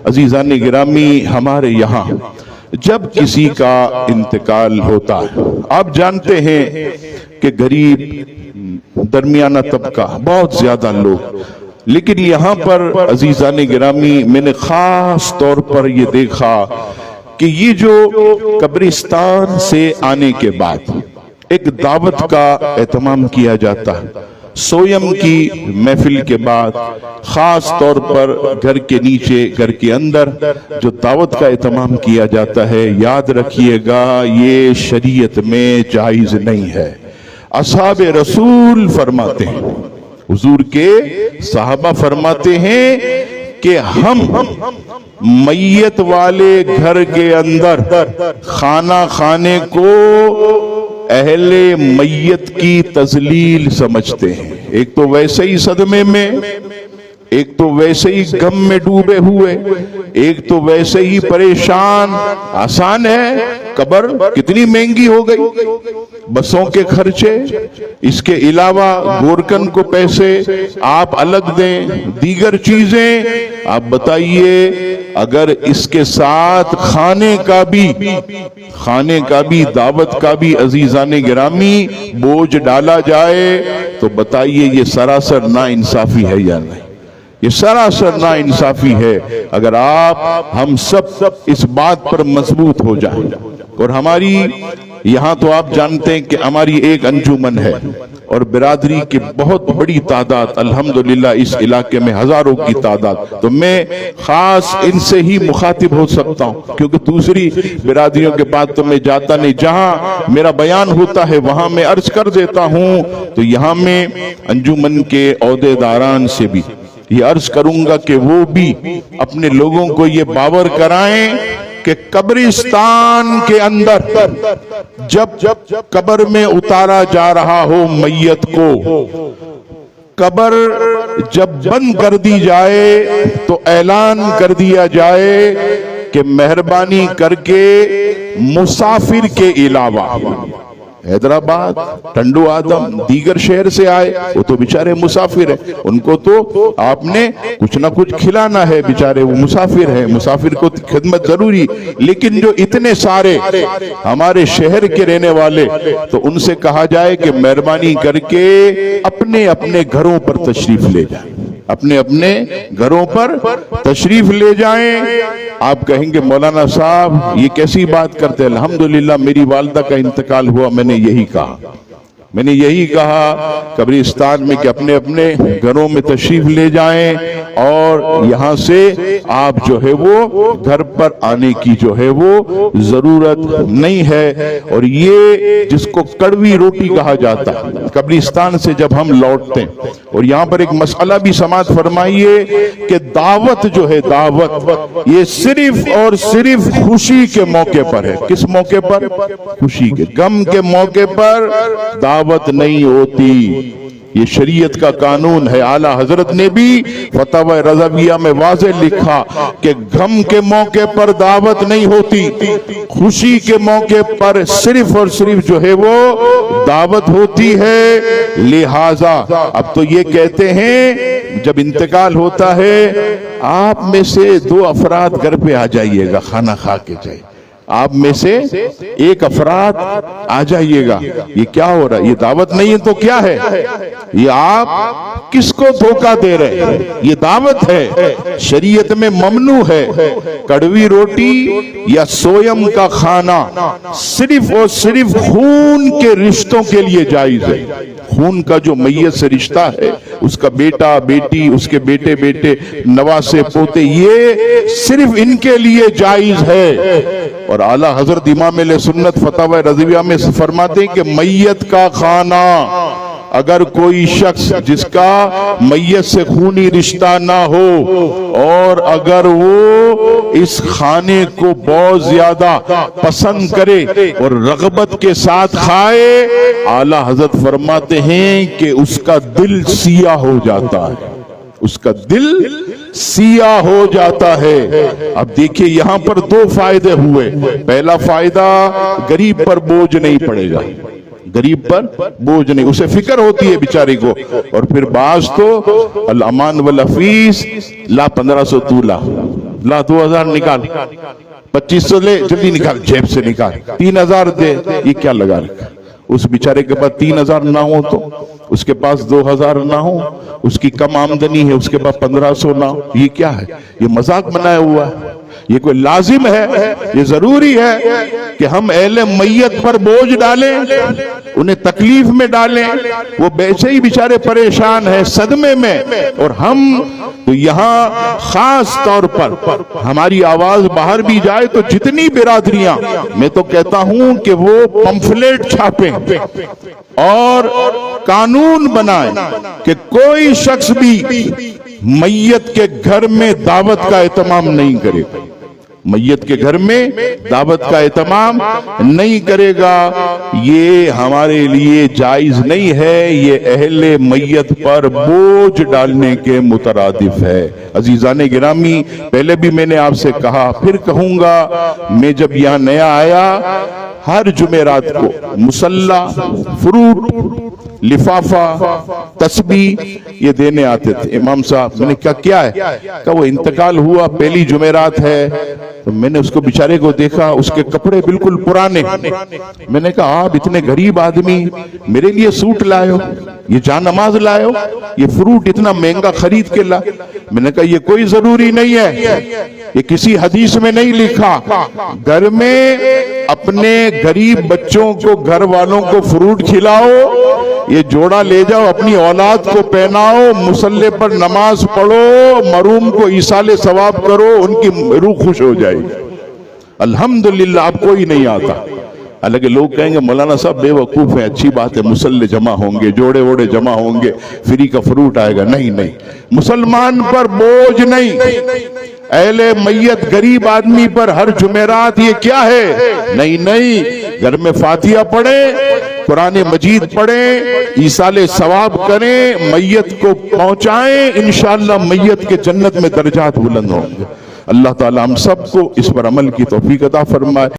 अजीज़ान गिरामी, हमारे यहाँ जब किसी का इंतकाल होता है, आप जानते हैं कि गरीब दरमियाना तबका, बहुत ज्यादा लोग, लेकिन यहाँ पर अजीज़ान गिरामी मैंने खास तौर पर ये देखा कि ये जो कब्रिस्तान से आने के बाद एक दावत का एहतमाम किया जाता है। सोयम की महफिल के बाद खास तौर पर घर के नीचे, घर के अंदर जो दावत का एहतमाम किया जाता है, याद रखिएगा ये शरीयत में जायज नहीं है। असहाब रसूल फरमाते हैं, हुजूर के साहबा फरमाते हैं कि हम मैयत वाले घर के अंदर खाना खाने को अहले मैयत की तजलील समझते हैं। एक तो वैसे ही सदमे में, एक तो वैसे ही गम में डूबे हुए, एक तो वैसे ही परेशान। आसान है, कब्र कितनी महंगी हो गई, बसों के खर्चे, इसके अलावा गोरकन को पैसे आप अलग दें, दीगर चीजें। आप बताइए अगर इसके साथ खाने का भी दावत का भी अजीज़ान गिरामी बोझ डाला जाए तो बताइए ये सरासर नाइंसाफी है या नहीं? ये सरासर नाइंसाफी है। अगर हम सब इस बात पर मजबूत हो जाए, और हमारी यहाँ तो आप जानते हैं कि हमारी एक अंजुमन है और बिरादरी की बहुत बड़ी तादाद, अल्हम्दुलिल्लाह इस इलाके में हजारों की तादाद, तो मैं खास इनसे ही मुखातिब हो सकता हूँ, क्योंकि दूसरी बिरादरियों के बाद तो मैं जाता नहीं। जहाँ मेरा बयान होता है वहां मैं अर्ज कर देता हूँ। तो यहाँ मैं अंजुमन के ओहदेदारान से भी ये अर्ज करूंगा कि वो भी अपने लोगों को ये बावर कराएं कि कब्रिस्तान के अंदर जब कब्र में उतारा जा रहा हो मैयत को, कब्र जब बंद कर दी जाए तो ऐलान कर दिया जाए कि मेहरबानी करके मुसाफिर के अलावा, हैदराबाद, टंडू आदम, दीगर शहर से आए, वो तो बेचारे मुसाफिर है, उनको तो आपने कुछ ना कुछ खिलाना है, बेचारे वो मुसाफिर है, मुसाफिर को खिदमत जरूरी। लेकिन जो इतने सारे हमारे शहर के रहने वाले, तो उनसे कहा जाए कि मेहरबानी करके अपने अपने घरों पर तशरीफ ले जाए, अपने अपने घरों पर तशरीफ ले जाएं। आप कहेंगे मौलाना साहब ये कैसी बात करते हैं? अल्हम्दुलिल्लाह मेरी वालिदा का इंतकाल हुआ, मैंने यही कहा कब्रिस्तान में कि अपने अपने घरों में तशरीफ ले जाएं, और यहाँ से आप जो है वो घर पर आने की जो है वो जरूरत नहीं है। और ये जिसको कड़वी रोटी कहा जाता है, कब्रिस्तान से जब हम लौटते हैं, और यहाँ पर एक मसला भी समाअत फरमाइए कि दावत जो है, दावत ये सिर्फ और सिर्फ खुशी के मौके पर है। किस मौके पर? खुशी के, गम के मौके पर दावत नहीं होती। ये शरीयत का कानून है। आला हजरत ने भी फतवा रज़विया में वाज़ेह लिखा कि गम के मौके पर दावत नहीं होती, खुशी के मौके पर सिर्फ और सिर्फ जो है वो दावत होती है। लिहाजा अब तो ये कहते हैं जब इंतकाल होता है, आप में से 2 अफराद घर पे आ जाइएगा, खाना खा के जाए, आप में से 1 अफराद आ जाइएगा। ये क्या हो रहा है? ये दावत नहीं है तो क्या है? ये आप किसको धोखा दे रहे हैं? ये दावत है, शरीयत में ममनू है। कड़वी रोटी या सोयम का खाना सिर्फ और सिर्फ खून के रिश्तों के लिए जायज है। खून का जो मैयत से रिश्ता है, उसका बेटा बेटी, उसके बेटे बेटे, नवासे पोते, ये सिर्फ इनके लिए जायज है। और आला हजरत इमाम सुन्नत फतवा रज़विया में फरमाते हैं कि मैयत का खाना, अगर कोई शख्स जिसका मैयत से खूनी रिश्ता ना हो और अगर वो इस खाने को बहुत ज्यादा पसंद करे और रग़बत के साथ खाए, आला हजरत फरमाते हैं कि उसका दिल सिया हो जाता है, उसका दिल सिया हो जाता है। अब देखिए यहां पर 2 फायदे हुए। पहला फायदा, गरीब पर बोझ नहीं पड़ेगा, गरीब पर बोझ नहीं, उसे फिक्र होती है बेचारे को। और फिर बाज तो अल अमान वल हफीज, ला 1500 तू ला 2000 निकाल, 2500 ले, जल्दी निकाल, जेब से निकाल, 3000 दे। ये क्या लगा रखा? उस बेचारे के पास 3000 ना हो तो, उसके पास 2000 ना हो, उसकी कम आमदनी है, उसके पास 1500 ना हो, ये क्या है? ये मजाक बनाया हुआ है। ये कोई लाजिम है, ये जरूरी है कि हम अहले मैयत पर बोझ डालें, उन्हें तकलीफ में डालें? वो वैसे ही बेचारे परेशान हैं, सदमे में। और हम तो यहाँ खास तौर पर हमारी आवाज बाहर भी जाए तो जितनी बिरादरियां, मैं तो कहता हूं कि वो पंफलेट छापें और कानून बनाए कि कोई शख्स भी मैयत के घर में दावत का एहतमाम नहीं करेगा, मैयत के घर में दावत का एहतमाम नहीं करेगा। ये हमारे लिए जायज नहीं है, ये अहले मैयत पर बोझ डालने के मुतरादिफ है। अजीजाने गिरामी, पहले भी मैंने आपसे कहा, फिर कहूंगा, मैं जब यहाँ नया आया, हर जुमेरात को मुसल्ला, फ्रूट, लिफाफा, तस्बीह ये देने आते थे इमाम साहब। मैंने क्या है? कहा वो इंतकाल हुआ, पहली जुमेरात है। तो मैंने उसको बेचारे को देखा, उसके कपड़े बिल्कुल पुराने। मैंने कहा आप इतने गरीब आदमी मेरे लिए सूट लाए हो, ये जानमाज लाए हो, ये फ्रूट इतना महंगा खरीद के ला? मैंने कहा ये कोई जरूरी नहीं है, ये किसी हदीस में नहीं लिखा। घर में अपने गरीब बच्चों को, घर वालों को फ्रूट खिलाओ, ये जोड़ा ले जाओ, अपनी औलाद को पहनाओ, मुसल्ले पर नमाज पढ़ो, मरूम को ईसाले सवाब करो, उनकी रूह खुश हो जाएगी। अल्हम्दुलिल्लाह आपको ही नहीं आता। हालांकि लोग कहेंगे मौलाना साहब बेवकूफ है, अच्छी बात है, मुसल्ले जमा होंगे, जोड़े वोड़े जमा होंगे, फ्री का फ्रूट आएगा। नहीं नहीं, मुसलमान पर बोझ नहीं, अहले मैयत गरीब आदमी पर हर जुमेरात ये क्या है? नहीं नहीं, घर में फातिहा पढ़े, कुरान मजीद पढ़े, ईसाले सवाब करें, मैयत को पहुंचाएं, इंशाअल्लाह मैयत के जन्नत में दर्जात बुलंद होंगे। अल्लाह ताला हम सबको इस पर अमल की तौफीक अता फरमाए।